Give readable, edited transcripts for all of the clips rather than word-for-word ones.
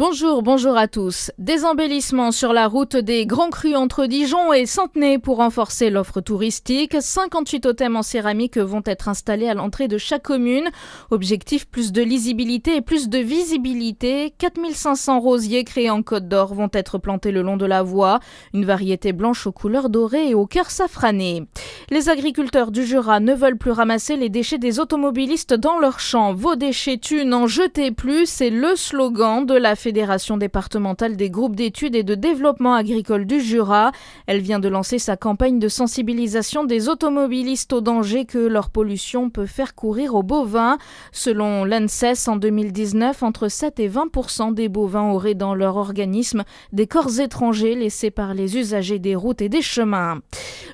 Bonjour à tous. Des embellissements sur la route des Grands Crus entre Dijon et Centenay pour renforcer l'offre touristique. 58 totems en céramique vont être installés à l'entrée de chaque commune. Objectif, plus de lisibilité et plus de visibilité. 4500 rosiers créés en Côte d'Or vont être plantés le long de la voie. Une variété blanche aux couleurs dorées et au cœur safrané. Les agriculteurs du Jura ne veulent plus ramasser les déchets des automobilistes dans leurs champs. Vos déchets tuent, n'en jetez plus, c'est le slogan de la Fédération départementale des groupes d'études et de développement agricole du Jura. Elle vient de lancer sa campagne de sensibilisation des automobilistes au danger que leur pollution peut faire courir aux bovins. Selon l'ANSES, en 2019, entre 7 et 20% des bovins auraient dans leur organisme des corps étrangers laissés par les usagers des routes et des chemins.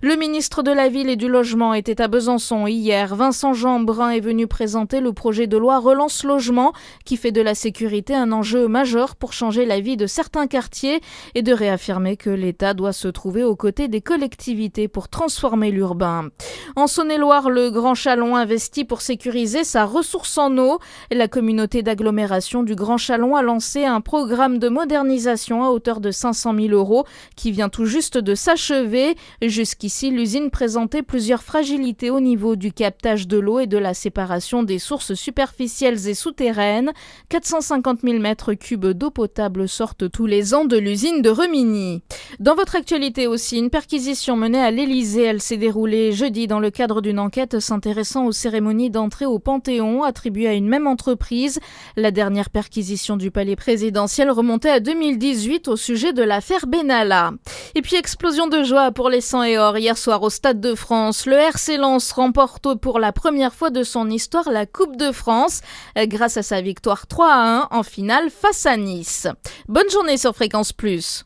Le ministre de la Ville et du Logement était à Besançon hier. Vincent Jeanbrun est venu présenter le projet de loi Relance Logement qui fait de la sécurité un enjeu majeur pour changer la vie de certains quartiers et de réaffirmer que l'État doit se trouver aux côtés des collectivités pour transformer l'urbain. En Saône-et-Loire, le Grand Chalon investit pour sécuriser sa ressource en eau. La communauté d'agglomération du Grand Chalon a lancé un programme de modernisation à hauteur de 500 000 € qui vient tout juste de s'achever. Jusqu'ici, l'usine présentait plusieurs fragilités au niveau du captage de l'eau et de la séparation des sources superficielles et souterraines. 450 000 mètres cubes d'eau potable sortent tous les ans de l'usine de Remigny. Dans votre actualité aussi, une perquisition menée à l'Élysée. Elle s'est déroulée jeudi dans le cadre d'une enquête s'intéressant aux cérémonies d'entrée au Panthéon attribuées à une même entreprise. La dernière perquisition du palais présidentiel remontait à 2018 au sujet de l'affaire Benalla. Et puis explosion de joie pour les Sang et Or hier soir au Stade de France. Le RC Lens remporte pour la première fois de son histoire la Coupe de France grâce à sa victoire 3-1 en finale face à Nice. Bonne journée sur Fréquence Plus.